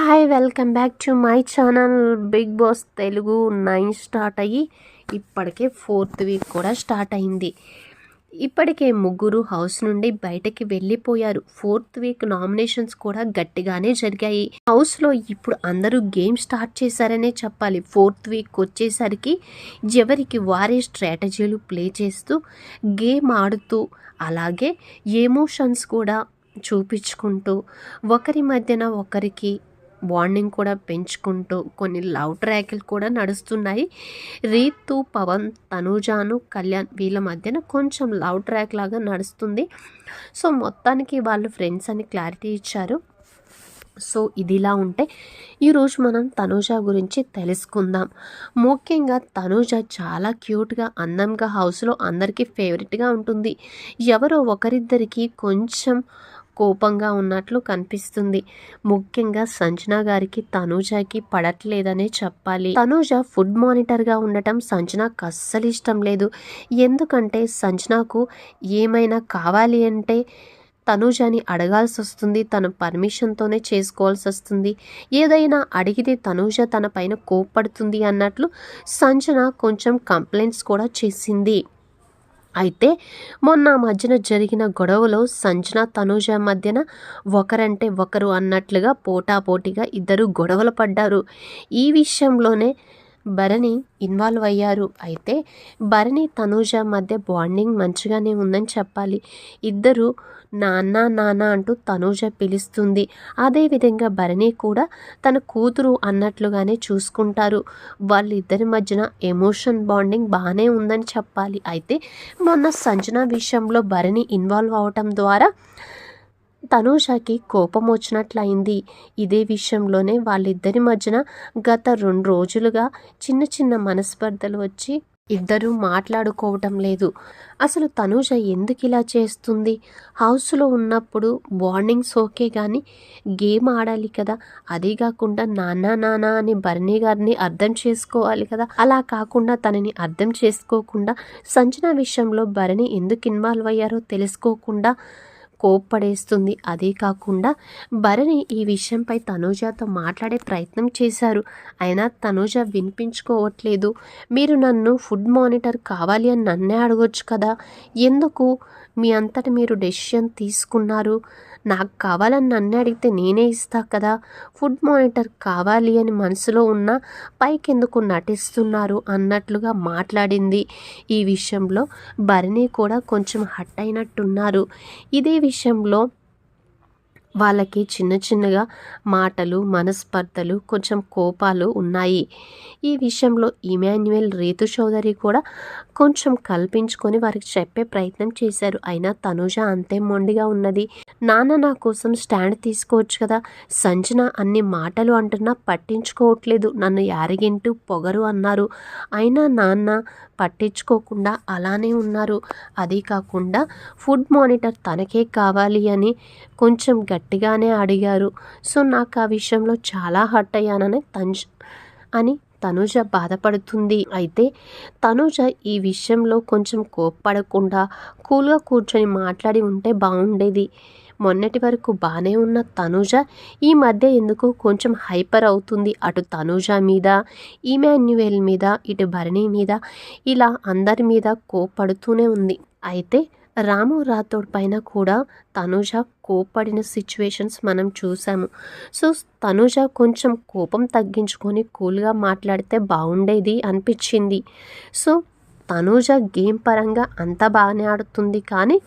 Hi welcome back to my channel. Bigg Boss Telugu 9 start అయ్యి ఇప్పటికే 4th week కూడా start అయింది. ఇప్పటికే ముగ్గురు హౌస్ నుండి బయటకి వెళ్ళిపోయారు. 4th వీక్ నామినేషన్స్ కూడా గట్టిగానే జరిగాయి. హౌస్లో ఇప్పుడు అందరూ గేమ్ స్టార్ట్ చేశారనే చెప్పాలి. 4th వీక్ వచ్చేసరికి ఎవరికి వారే స్ట్రాటజీలు ప్లే చేస్తూ గేమ్ ఆడుతూ అలాగే ఎమోషన్స్ కూడా చూపించుకుంటూ ఒకరి మధ్యన ఒకరికి బాండింగ్ కూడా పెంచుకుంటూ కొన్ని లవ్ ట్రాక్లు కూడా నడుస్తున్నాయి. రీతు, పవన్, తనూజాను, కళ్యాణ్ వీళ్ళ మధ్యన కొంచెం లవ్ ట్రాక్ లాగా నడుస్తుంది. సో మొత్తానికి వాళ్ళు ఫ్రెండ్స్ అని క్లారిటీ ఇచ్చారు. సో ఇదిలా ఉంటే ఈరోజు మనం తనూజ గురించి తెలుసుకుందాం. ముఖ్యంగా తనూజ చాలా క్యూట్గా అందంగా హౌస్లో అందరికీ ఫేవరెట్గా ఉంటుంది. ఎవరో ఒకరిద్దరికి కొంచెం కోపంగా ఉన్నట్లు కనిపిస్తుంది. ముఖ్యంగా సంజన గారికి తనూజకి పడట్లేదనే చెప్పాలి. తనూజ ఫుడ్ మానిటర్గా ఉండటం సంజనకు అస్సలు ఇష్టం లేదు. ఎందుకంటే సంజనకు ఏమైనా కావాలి అంటే తనూజని అడగాల్సి వస్తుంది. తన పర్మిషన్తోనే చేసుకోవాల్సి వస్తుంది. ఏదైనా అడిగితే తనూజ తన పైన కోప్పడుతుంది అన్నట్లు సంజన కొంచెం కంప్లైంట్స్ కూడా చేసింది. అయితే మొన్న మధ్యన జరిగిన గొడవలో సంజన, తనూజ మధ్యన ఒకరంటే ఒకరు అన్నట్లుగా పోటాపోటీగా ఇద్దరు గొడవలు పడ్డారు. ఈ విషయంలోనే భరణి ఇన్వాల్వ్ అయ్యారు. అయితే భరణి, తనూజ మధ్య బాండింగ్ మంచిగానే ఉందని చెప్పాలి. ఇద్దరు నాన్న నాన్న అంటూ తనూజ పిలుస్తుంది. అదేవిధంగా భరణి కూడా తన కూతురు అన్నట్లుగానే చూసుకుంటారు. వాళ్ళిద్దరి మధ్యన ఎమోషన్ బాండింగ్ బాగానే ఉందని చెప్పాలి. అయితే మొన్న సంజన విషయంలో భరణి ఇన్వాల్వ్ అవటం ద్వారా తనూజకి కోపం వచ్చినట్లయింది. ఇదే విషయంలోనే వాళ్ళిద్దరి మధ్యన గత 2 రోజులుగా చిన్న చిన్న మనస్పర్ధలు వచ్చి ఇద్దరూ మాట్లాడుకోవటం లేదు. అసలు తనూజ ఎందుకు ఇలా చేస్తుంది? హౌస్లో ఉన్నప్పుడు బాండింగ్స్ ఓకే కానీ గేమ్ ఆడాలి కదా. అదే కాకుండా నాన్న నాన్న అని భరణి గారిని అర్థం చేసుకోవాలి కదా. అలా కాకుండా తనని అర్థం చేసుకోకుండా సంజన విషయంలో భరణి ఎందుకు ఇన్వాల్వ్ అయ్యారో తెలుసుకోకుండా కోప్పడేస్తుంది. అదే కాకుండా భరణి ఈ విషయంపై తనూజతో మాట్లాడే ప్రయత్నం చేశారు. అయినా తనూజ వినిపించుకోవట్లేదు. మీరు నన్ను ఫుడ్ మానిటర్ కావాలి అని నన్నే అడగొచ్చు కదా, ఎందుకు మీ అంతటి మీరు డెసిషన్ తీసుకున్నారు? నాకు కావాలని నన్నే అడిగితే నేనే ఇస్తా కదా. ఫుడ్ మానిటర్ కావాలి అని మనసులో ఉన్న పైకెందుకు నటిస్తున్నారు అన్నట్లుగా మాట్లాడింది. ఈ విషయంలో భరణి కూడా కొంచెం హట్ అయినట్టున్నారు. ఇదే విషయంలో వాళ్ళకి చిన్న చిన్నగా మాటలు, మనస్పర్ధలు, కొంచెం కోపాలు ఉన్నాయి. ఈ విషయంలో ఇమాన్యుయల్, రీతు చౌదరి కూడా కొంచెం కల్పించుకొని వారికి చెప్పే ప్రయత్నం చేశారు. అయినా తనూజ అంతే మొండిగా ఉన్నది. నాన్న నా కోసం స్టాండ్ తీసుకోవచ్చు కదా, సంజన అన్ని మాటలు అంటున్నా పట్టించుకోవట్లేదు, నన్ను యారగింటూ పొగరు అన్నారు. అయినా నాన్న పట్టించుకోకుండా అలానే ఉన్నారు. అదే కాకుండా ఫుడ్ మానిటర్ తనకే కావాలి అని కొంచెం గట్టిగానే అడిగారు. సో నాకు ఆ విషయంలో చాలా హర్ట్ అయ్యానని తనూజ బాధపడుతుంది. అయితే తనూజ ఈ విషయంలో కొంచెం కోప్పడకుండా కూల్గా కూర్చొని మాట్లాడి ఉంటే బాగుండేది. మొన్నటి వరకు బాగానే ఉన్న తనూజ ఈ మధ్య ఎందుకు కొంచెం హైపర్ అవుతుంది. అటు తనూజ మీద, ఇమాన్యుయల్ మీద, ఇటు భరణి మీద, ఇలా అందరి మీద కోప్పడుతూనే ఉంది. అయితే రాము రాథోడ్ పైన కూడా తనూజ కోప్పడిన సిచ్యువేషన్స్ మనం చూసాము. సో తనూజ కొంచెం కోపం తగ్గించుకొని కూల్గా మాట్లాడితే బాగుండేది అనిపించింది. సో తనూజ గేమ్ పరంగా అంతా బాగానే ఆడుతుంది కానీ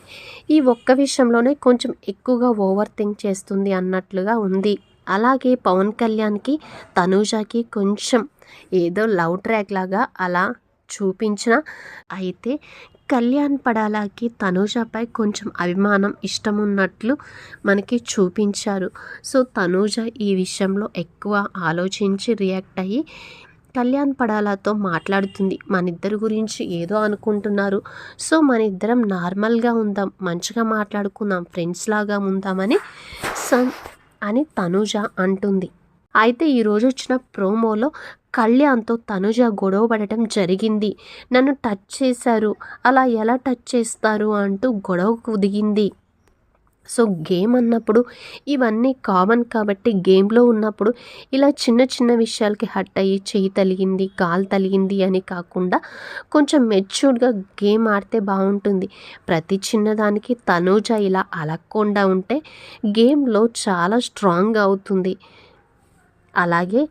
ఈ ఒక్క విషయంలోనే కొంచెం ఎక్కువగా ఓవర్ థింక్ చేస్తుంది అన్నట్లుగా ఉంది. అలాగే పవన్ కళ్యాణ్కి తనూజకి కొంచెం ఏదో లవ్ ట్రాక్ లాగా అలా చూపించిన, అయితే కళ్యాణ్ పడాలాకి తనూజపై కొంచెం అభిమానం, ఇష్టం ఉన్నట్లు మనకి చూపించారు. సో తనూజ ఈ విషయంలో ఎక్కువ ఆలోచించి రియాక్ట్ అయ్యి కళ్యాణ్ పడాలాతో మాట్లాడుతుంది. మన ఇద్దరి గురించి ఏదో అనుకుంటున్నారు, సో మన ఇద్దరం నార్మల్గా ఉందాం, మంచిగా మాట్లాడుకుందాం, ఫ్రెండ్స్ లాగా ఉందామని తనూజ అంటుంది. అయితే ఈరోజు వచ్చిన ప్రోమోలో కళ్యాణ్తో తనూజ గొడవ పడటం జరిగింది. నన్ను టచ్ చేశారు, అలా ఎలా టచ్ చేస్తారు అంటూ గొడవకు దిగింది. సో గేమ్ అన్నప్పుడు ఇవన్నీ కామన్ కాబట్టి గేమ్లో ఉన్నప్పుడు ఇలా చిన్న చిన్న విషయాలకి హర్ట్ అయ్యి చెయ్యి తలిగింది కాలు తలిగింది అని కాకుండా కొంచెం మెచ్యూర్డ్గా గేమ్ ఆడితే బాగుంటుంది. ప్రతి చిన్నదానికి తనూజ ఇలా అలక్కుండా ఉంటే గేమ్లో చాలా స్ట్రాంగ్ అవుతుంది. అలాగే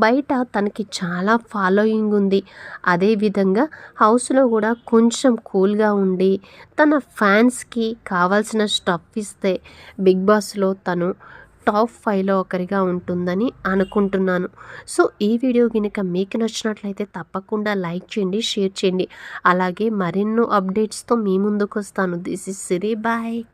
బయట తనకి చాలా ఫాలోయింగ్ ఉంది. అదేవిధంగా హౌస్లో కూడా కొంచెం కూల్గా ఉండి తన ఫ్యాన్స్కి కావాల్సిన స్టఫ్ ఇస్తే బిగ్ బాస్లో తను టాప్ 5లో ఒకరిగా ఉంటుందని అనుకుంటున్నాను. సో ఈ వీడియో కనుక మీకు నచ్చినట్లయితే తప్పకుండా లైక్ చేయండి, షేర్ చేయండి. అలాగే మరెన్నో అప్డేట్స్తో మీ ముందుకు వస్తాను. This is Siri, bye.